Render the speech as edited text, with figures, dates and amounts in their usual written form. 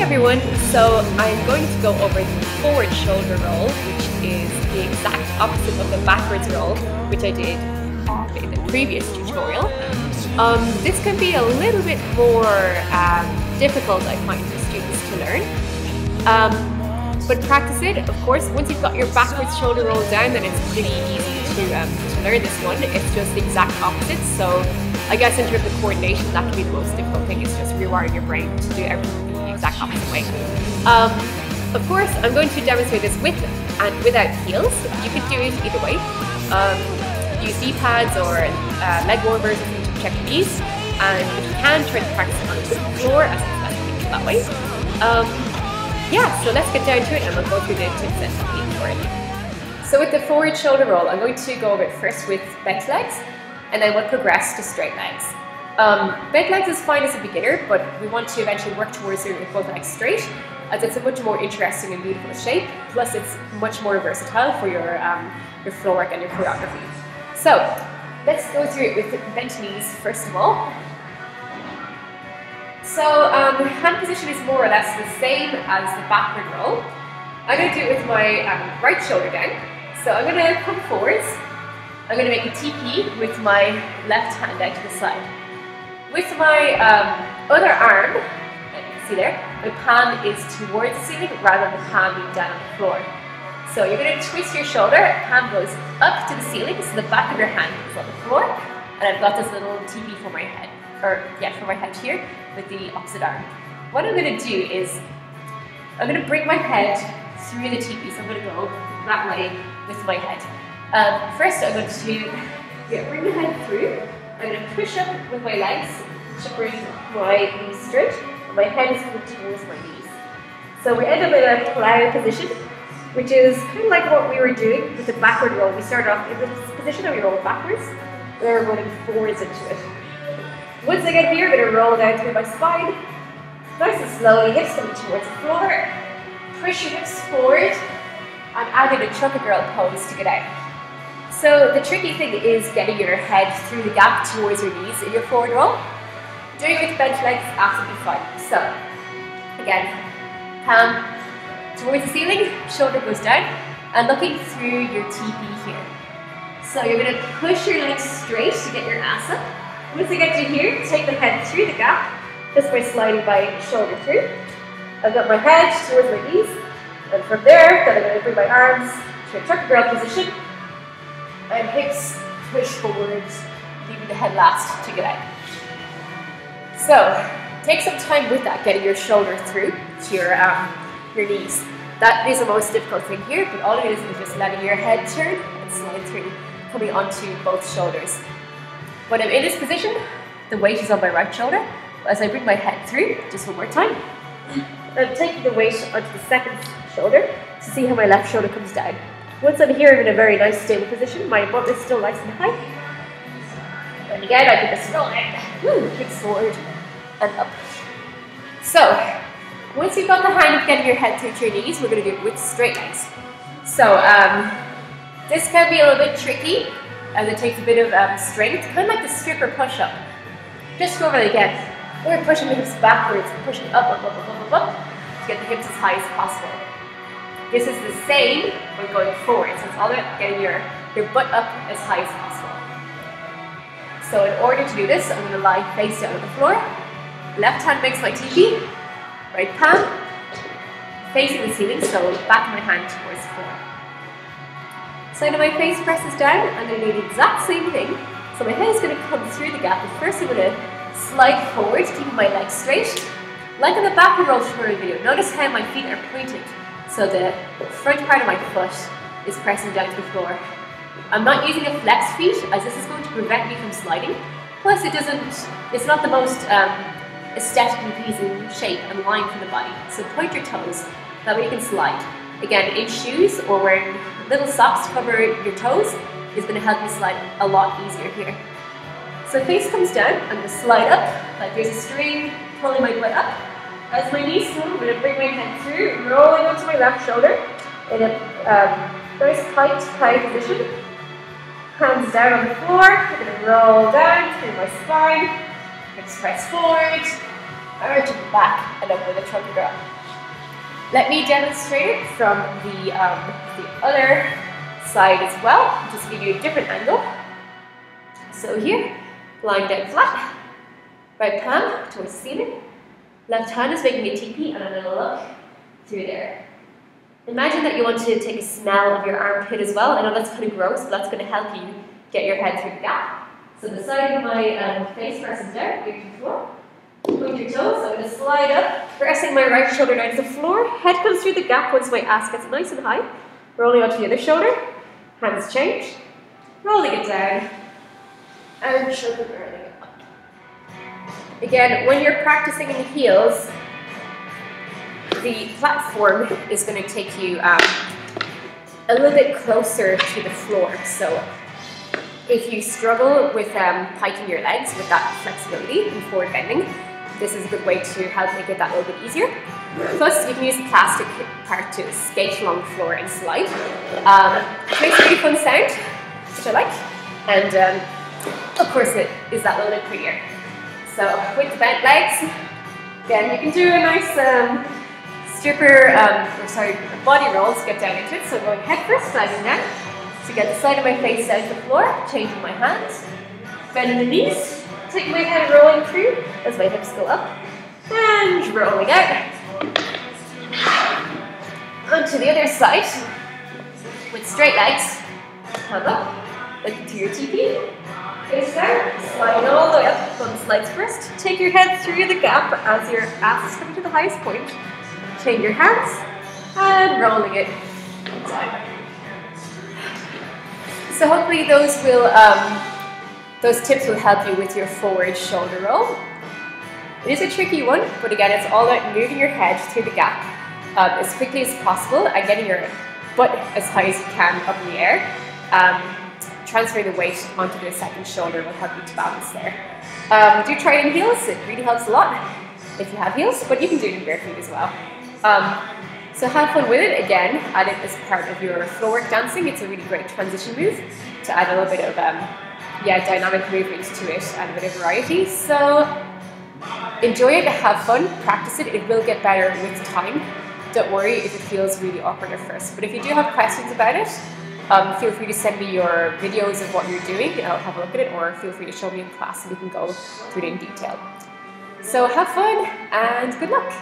everyone, so I'm going to go over the forward shoulder roll, which is the exact opposite of the backwards roll, which I did in the previous tutorial. This can be a little bit more difficult, I find, for students to learn. But practice it, of course. Once you've got your backwards shoulder roll down, then it's pretty easy to learn this one. It's just the exact opposite, so I guess in terms of coordination, that can be the most difficult thing, is just rewiring your brain to do everything the exact opposite way. Of course, I'm going to demonstrate this with and without heels. You could do it either way. Use knee pads or leg warmers if you need to check your knees, and if you can, try to practice on the floor as that way. Yeah, so let's get down to it and we'll go through the tips and techniques for it. So with the forward shoulder roll, I'm going to go over it first with bent legs, and then we'll progress to straight legs. Bent legs is fine as a beginner, but we want to eventually work towards doing with both legs straight, as it's a much more interesting and beautiful shape, plus it's much more versatile for your floor work and your choreography. So let's go through it with bent knees first of all. So hand position is more or less the same as the backward roll. I'm going to do it with my right shoulder down. So I'm going to come forwards. I'm going to make a TP with my left hand out to the side. With my other arm, you can see there, my palm is towards the ceiling rather than the palm being down on the floor. So you're going to twist your shoulder, palm goes up to the ceiling, so the back of your hand is on the floor, and I've got this little TP for my head, for my head here with the opposite arm. What I'm going to do is, I'm going to bring my head through the TP, so I'm going to go that way with my head. First I'm going to bring the head through. I'm going to push up with my legs to bring my knees straight, and my head is coming towards my knees. So we end up in a plow position, which is kind of like what we were doing with the backward roll. We started off in this position and we roll backwards, and then we're running forwards into it. Once I get here, I'm going to roll down through my spine, nice and slowly, hips coming towards the floor, push your hips forward, and add in a trucker girl pose to get out. So the tricky thing is getting your head through the gap towards your knees in your forward roll. Doing it with bent legs, absolutely fine. So, again, palm towards the ceiling, shoulder goes down, and looking through your TP here. So you're going to push your legs straight to get your ass up. Once you get to here, take the head through the gap, just by sliding my shoulder through. I've got my head towards my knees, and from there, then I'm going to bring my arms to a trucker girl position, and hips push forwards, leaving the head last to get out. So, take some time with that, getting your shoulder through to your knees. That is the most difficult thing here, but all it is just letting your head turn and slide through, coming onto both shoulders. When I'm in this position, the weight is on my right shoulder. As I bring my head through, just one more time, I'm taking the weight onto the second shoulder to see how my left shoulder comes down. Once I'm here, I'm in a very nice stable position. My butt is still nice and high. And again, I put the skull out, hips forward and up. So, once you've got the hang of getting your head through to your knees, we're going to do it with straight legs. So, this can be a little bit tricky, as it takes a bit of strength, kind of like the stripper push-up. Just go over it again. We're pushing the hips backwards, pushing up, to get the hips as high as possible. This is the same when going forward, so it's all about getting your butt up as high as possible. So in order to do this, I'm going to lie face down on the floor. Left hand makes my TP, right palm facing the ceiling, so back of my hand towards the floor. Side of my face presses down, I'm going to do the exact same thing. So my head is going to come through the gap, but first I'm going to slide forward, keeping my legs straight. Like in the backward roll tutorial video, notice how my feet are pointed. So the front part of my foot is pressing down to the floor. I'm not using a flex feet, as this is going to prevent me from sliding. Plus it's not the most aesthetically pleasing shape and line for the body. So point your toes, that way you can slide. Again, in shoes or wearing little socks to cover your toes is going to help you slide a lot easier here. So face comes down, I'm going to slide up, like there's a string pulling my butt up. As my knees move, I'm going to bring my head through, rolling onto my left shoulder in a nice tight position. Hands down on the floor, I'm going to roll down through my spine, hips press forward, arching back and up with a chunky girl. Let me demonstrate it from the other side as well, just give you a different angle. So here, lying down flat, right palm towards the ceiling, left hand is making a teepee, and I'm going to look through there. Imagine that you want to take a smell of your armpit as well. I know that's kind of gross, but that's going to help you get your head through the gap. So the side of my face presses down, ear to the floor. Point your toes, I'm going to slide up, pressing my right shoulder down to the floor. Head comes through the gap once my ass gets nice and high. Rolling onto the other shoulder, hands change, rolling it down, and shoulder rolling it up. Again, when you're practicing in the heels, the platform is going to take you a little bit closer to the floor. So if you struggle with piking your legs with that flexibility and forward bending, this is a good way to help make it that little bit easier. Plus, you can use the plastic part to skate along the floor and slide. It makes a really fun sound, which I like. And of course, it is that little bit prettier. So with the bent legs, again, you can do a nice body roll to get down into it. So going head first, sliding down. To get the side of my face down to the floor, changing my hands, bending the knees, taking my head rolling through as my hips go up, and rolling out. Onto the other side, with straight legs, hand up, looking to your teepee, face down, sliding all the way up, bum slides first, take your head through the gap as your ass is coming to the highest point, change your hands, and rolling it down. So hopefully those tips will help you with your forward shoulder roll. It is a tricky one, but again, it's all about moving your head through the gap as quickly as possible and getting your butt as high as you can up in the air. Transferring the weight onto the second shoulder will help you to balance there. Do try it in heels, it really helps a lot if you have heels, but you can do it in bare feet as well. So have fun with it. Again, add it as part of your floor work dancing. It's a really great transition move to add a little bit of dynamic movement to it and a bit of variety. So enjoy it, have fun, practice it. It will get better with time. Don't worry if it feels really awkward at first. But if you do have questions about it, feel free to send me your videos of what you're doing and I'll have a look at it, or feel free to show me in class and we can go through it in detail. So have fun and good luck.